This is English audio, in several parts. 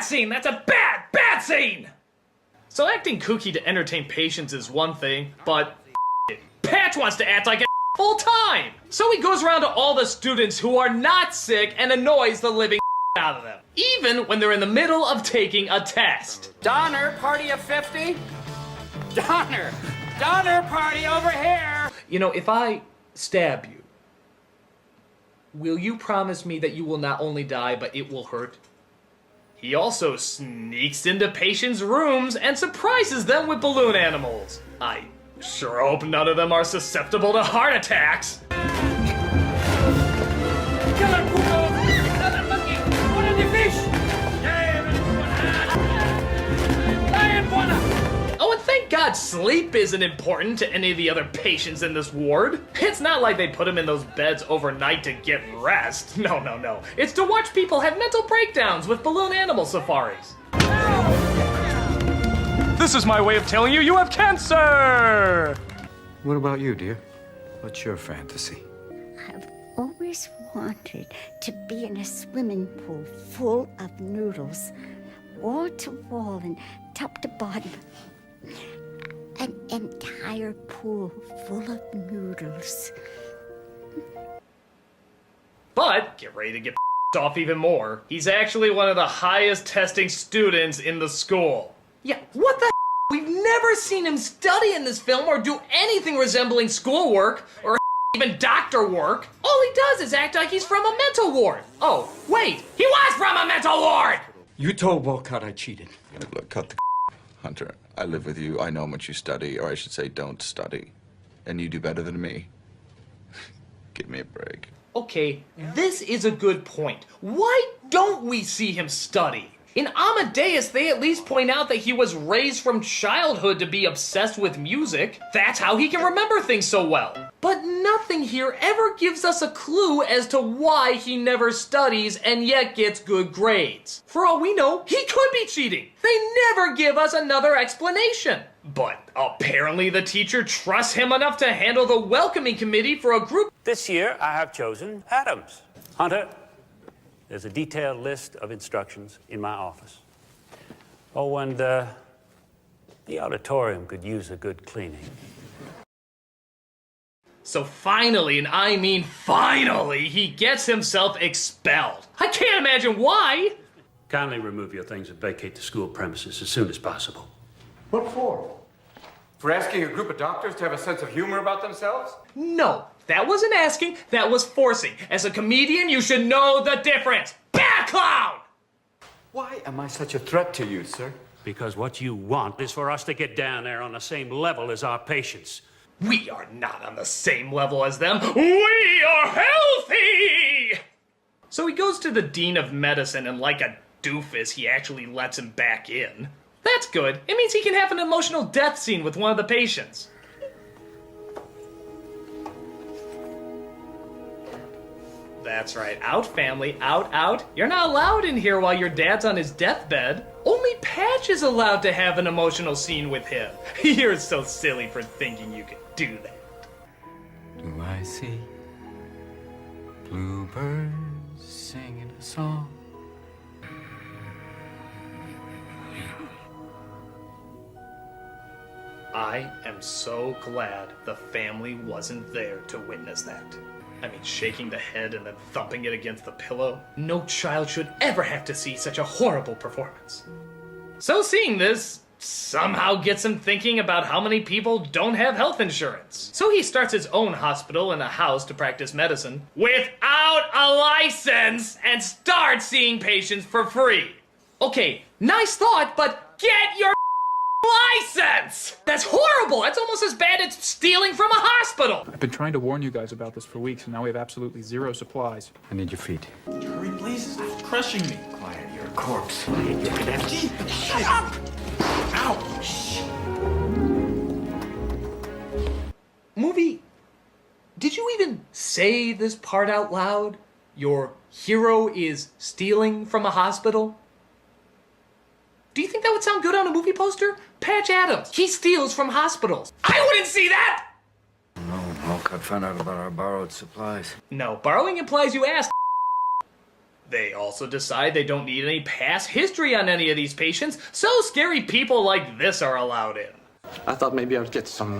bad scene! That's a bad, bad scene! So acting kooky to entertain patients is one thing, but Patch wants to act like a full time! So he goes around to all the students who are not sick and annoys the living out of them. Even when they're in the middle of taking a test. Donner, party of 50? Donner! Donner, party over here! You know, if I stab you, will you promise me that you will not only die, but it will hurt? He also sneaks into patients' rooms and surprises them with balloon animals. I sure hope none of them are susceptible to heart attacks. Killer Pugo! Another monkey! One of the fish! Lion wanna! Oh, and thank God sleep isn't important to any of the other patients in this ward. It's not like they put them in those beds overnight to get rest. No, no, no. It's to watch people have mental breakdowns with balloon animal safaris. This is my way of telling you have cancer! What about you, dear? What's your fantasy? I've always wanted to be in a swimming pool full of noodles, wall to wall and top to bottom. An entire pool full of noodles. But, get ready to get off even more. He's actually one of the highest testing students in the school. Yeah, what the We've never seen him study in this film or do anything resembling schoolwork or even doctor work. All he does is act like he's from a mental ward. Oh, wait, he was from a mental ward! You told Wolcott I cheated. Look, cut the Hunter. I live with you. I know how much you study, or I should say don't study. And you do better than me. Give me a break. Okay, this is a good point. Why don't we see him study? In Amadeus, they at least point out that he was raised from childhood to be obsessed with music. That's how he can remember things so well. But nothing here ever gives us a clue as to why he never studies and yet gets good grades. For all we know, he could be cheating. They never give us another explanation. But apparently the teacher trusts him enough to handle the welcoming committee for a group. This year, I have chosen Adams. Hunter, there's a detailed list of instructions in my office. Oh, and the auditorium could use a good cleaning. So finally, and I mean finally, he gets himself expelled. I can't imagine why. Kindly remove your things and vacate the school premises as soon as possible. What for? For asking a group of doctors to have a sense of humor about themselves? No, that wasn't asking, that was forcing. As a comedian, you should know the difference. Bad clown! Why am I such a threat to you, sir? Because what you want is for us to get down there on the same level as our patients. We are not on the same level as them. We are healthy! So he goes to the dean of medicine and like a doofus, he actually lets him back in. That's good. It means he can have an emotional death scene with one of the patients. That's right. Out, family. Out, out. You're not allowed in here while your dad's on his deathbed. Only Patch is allowed to have an emotional scene with him. You're so silly for thinking you could do that. Do I see bluebirds singing a song? I am so glad the family wasn't there to witness that. I mean, shaking the head and then thumping it against the pillow. No child should ever have to see such a horrible performance. So seeing this somehow gets him thinking about how many people don't have health insurance. So he starts his own hospital in a house to practice medicine without a license and starts seeing patients for free. Okay, nice thought, but get your license! That's horrible! That's almost as bad as stealing from a hospital! I've been trying to warn you guys about this for weeks, and now we have absolutely zero supplies. I need your feet. Hurry, please. It's crushing me. Quiet, you're a corpse. Shut up! Ow! Shh. Movie, did you even say this part out loud? Your hero is stealing from a hospital? Do you think that would sound good on a movie poster? Patch Adams, he steals from hospitals. I wouldn't see that! No, Wolcott found out about our borrowed supplies. No, borrowing implies you asked. They also decide they don't need any past history on any of these patients, so scary people like this are allowed in. I thought maybe I'd get some,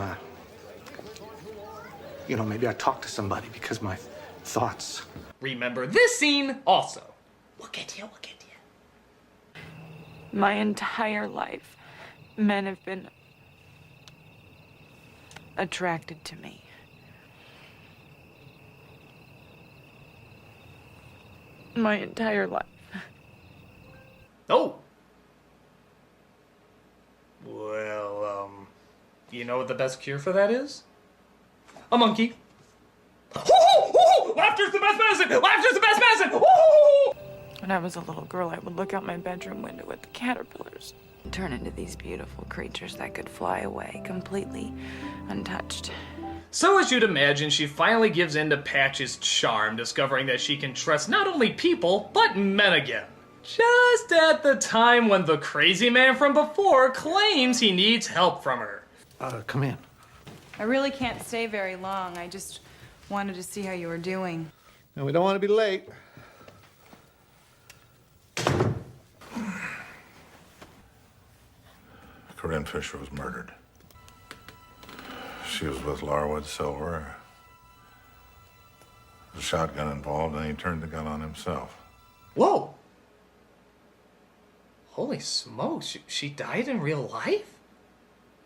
maybe I'd talk to somebody because my thoughts. Remember this scene also. We'll get to you. My entire life, men have been attracted to me. My entire life. Oh. Well, you know what the best cure for that is? A monkey. Laughter's the best medicine! Laughter's the best medicine! When I was a little girl, I would look out my bedroom window at the caterpillars, turn into these beautiful creatures that could fly away completely untouched. So as you'd imagine, she finally gives in to Patch's charm, discovering that she can trust not only people, but men again. Just at the time when the crazy man from before claims he needs help from her. Come in. I really can't stay very long. I just wanted to see how you were doing. And we don't want to be late. Corinne Fisher was murdered. She was with Larwood Silver. There's a shotgun involved, and he turned the gun on himself. Whoa! Holy smokes, she died in real life?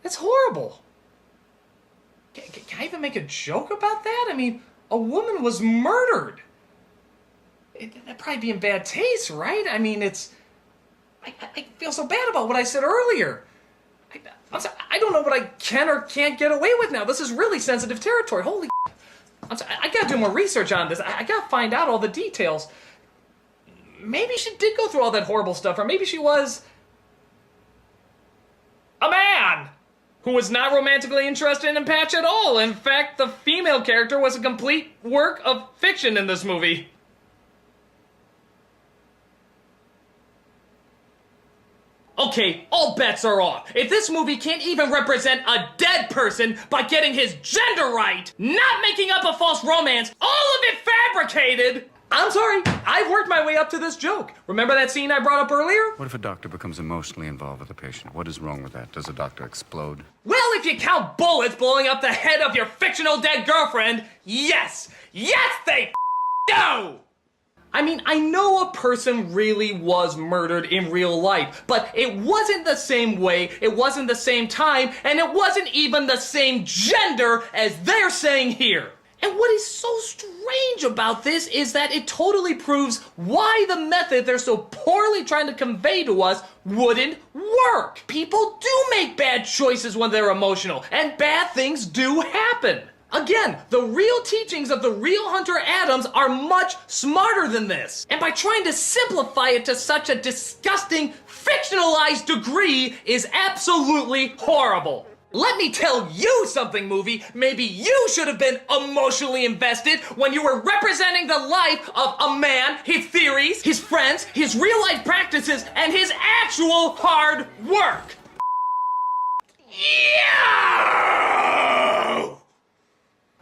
That's horrible. Can I even make a joke about that? I mean, a woman was murdered. That'd probably be in bad taste, right? I mean, I feel so bad about what I said earlier. I'm sorry, I don't know what I can or can't get away with now. This is really sensitive territory. Holy I'm sorry, I gotta do more research on this. I gotta find out all the details. Maybe she did go through all that horrible stuff, or maybe she was a man who was not romantically interested in Patch at all. In fact, the female character was a complete work of fiction in this movie. Okay, all bets are off. If this movie can't even represent a dead person by getting his gender right, not making up a false romance, all of it fabricated, I'm sorry, I've worked my way up to this joke. Remember that scene I brought up earlier? What if a doctor becomes emotionally involved with a patient? What is wrong with that? Does a doctor explode? Well, if you count bullets blowing up the head of your fictional dead girlfriend, yes! Yes, they do! I mean, I know a person really was murdered in real life, but it wasn't the same way, it wasn't the same time, and it wasn't even the same gender as they're saying here. And what is so strange about this is that it totally proves why the method they're so poorly trying to convey to us wouldn't work. People do make bad choices when they're emotional, and bad things do happen. Again, the real teachings of the real Hunter Adams are much smarter than this. And by trying to simplify it to such a disgusting, fictionalized degree is absolutely horrible. Let me tell you something, movie. Maybe you should have been emotionally invested when you were representing the life of a man, his theories, his friends, his real-life practices, and his actual hard work. Yeah!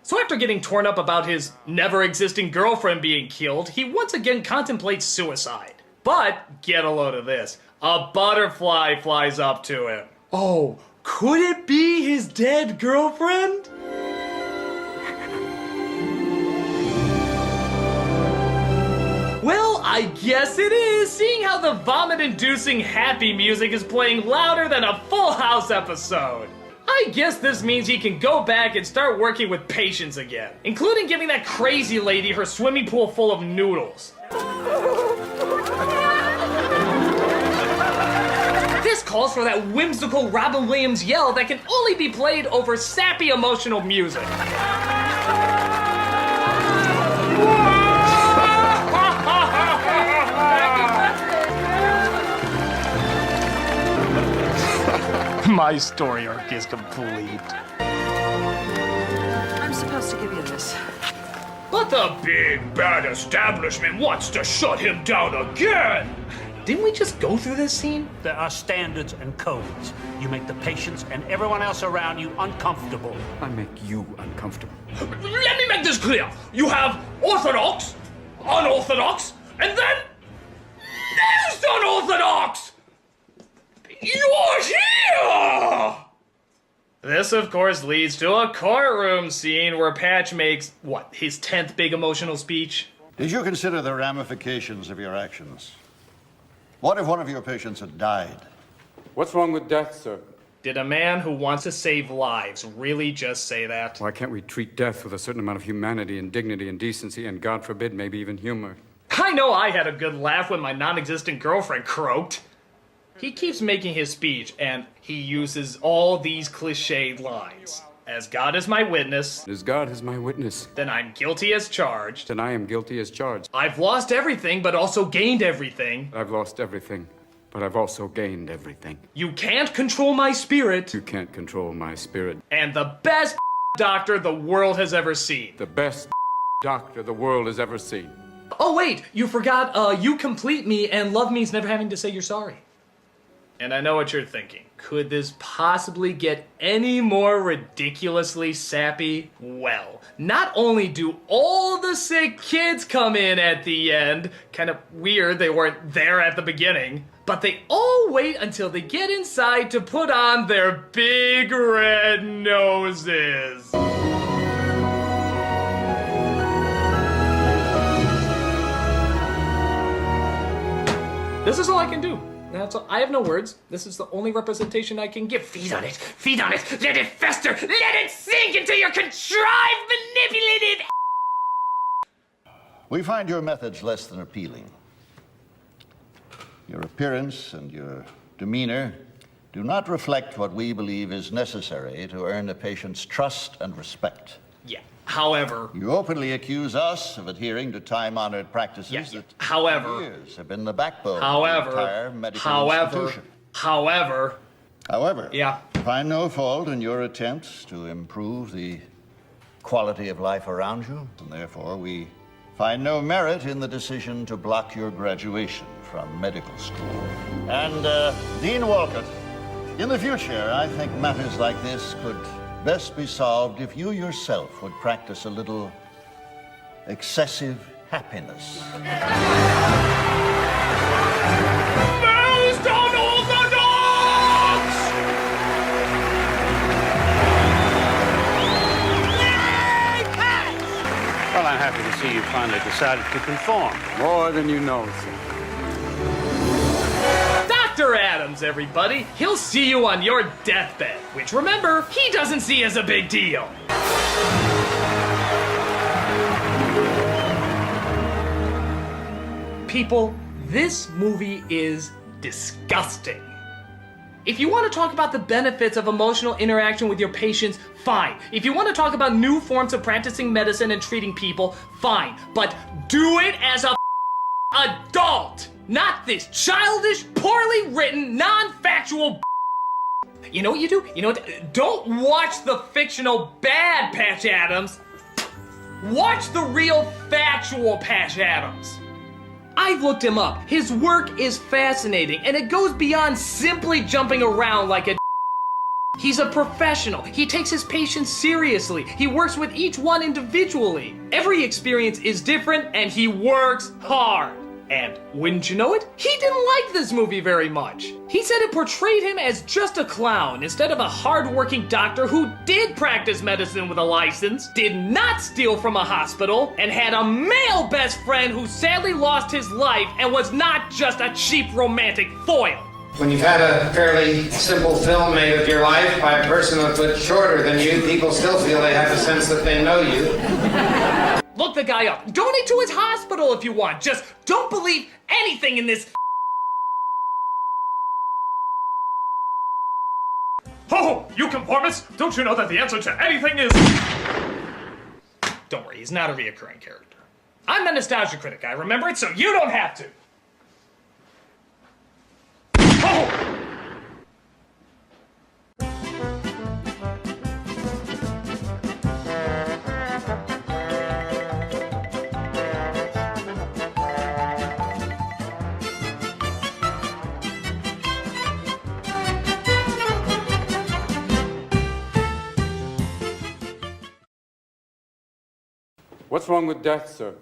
So after getting torn up about his never-existing girlfriend being killed, he once again contemplates suicide. But, get a load of this, a butterfly flies up to him. Oh, could it be his dead girlfriend? Well, I guess it is, seeing how the vomit-inducing happy music is playing louder than a Full House episode. I guess this means he can go back and start working with patients again, including giving that crazy lady her swimming pool full of noodles. This calls for that whimsical Robin Williams yell that can only be played over sappy emotional music. My story arc is complete. I'm supposed to give you this. But the big bad establishment wants to shut him down again! Didn't we just go through this scene? There are standards and codes. You make the patients and everyone else around you uncomfortable. I make you uncomfortable. Let me make this clear. You have orthodox, unorthodox, and then Most unorthodox! You're here! This, of course, leads to a courtroom scene where Patch makes, what, his 10th big emotional speech? Did you consider the ramifications of your actions? What if one of your patients had died? What's wrong with death, sir? Did a man who wants to save lives really just say that? Why can't we treat death with a certain amount of humanity and dignity and decency and, God forbid, maybe even humor? I know I had a good laugh when my non-existent girlfriend croaked. He keeps making his speech, and he uses all these cliched lines. As God is my witness. As God is my witness. Then I'm guilty as charged. Then I am guilty as charged. I've lost everything, but also gained everything. I've lost everything, but I've also gained everything. You can't control my spirit. You can't control my spirit. And the best doctor the world has ever seen. The best doctor the world has ever seen. Oh wait, you forgot, you complete me and love means never having to say you're sorry. And I know what you're thinking. Could this possibly get any more ridiculously sappy? Well, not only do all the sick kids come in at the end, kind of weird they weren't there at the beginning, but they all wait until they get inside to put on their big red noses. This is all I can do. That's all. I have no words. This is the only representation I can give. Feed on it. Feed on it. Let it fester. Let it sink into your contrived, manipulative... We find your methods less than appealing. Your appearance and your demeanor do not reflect what we believe is necessary to earn a patient's trust and respect. Yeah. However... You openly accuse us of adhering to time-honored practices that however, for years have been the backbone of the entire medical institution. However... Yeah. Find no fault in your attempts to improve the quality of life around you, and therefore we find no merit in the decision to block your graduation from medical school. And, Dean Walcott, in the future, I think matters like this could best be solved if you yourself would practice a little excessive happiness. Most unorthodox! Well, I'm happy to see you finally decided to conform. More than you know, sir. Dr. Adams, everybody. He'll see you on your deathbed, which, remember, he doesn't see as a big deal. People, this movie is disgusting. If you want to talk about the benefits of emotional interaction with your patients, fine. If you want to talk about new forms of practicing medicine and treating people, fine. But do it as a adult! Not this childish, poorly written, non-factual. You know what you do? You know what? Don't watch the fictional bad Patch Adams. Watch the real factual Patch Adams. I've looked him up. His work is fascinating, and it goes beyond simply jumping around like a... He's a professional. He takes his patients seriously. He works with each one individually. Every experience is different, and he works hard. And wouldn't you know it, he didn't like this movie very much. He said it portrayed him as just a clown instead of a hard-working doctor who did practice medicine with a license, did not steal from a hospital, and had a male best friend who sadly lost his life and was not just a cheap romantic foil. When you've had a fairly simple film made of your life by a person a foot shorter than you, people still feel they have a sense that they know you. Look the guy up. Donate to his hospital if you want. Just don't believe anything in this. Oh, you conformists! Don't you know that the answer to anything is... Don't worry, he's not a reoccurring character. I'm the nostalgia critic, I remember it, so you don't have to. Oh! What's wrong with death, sir?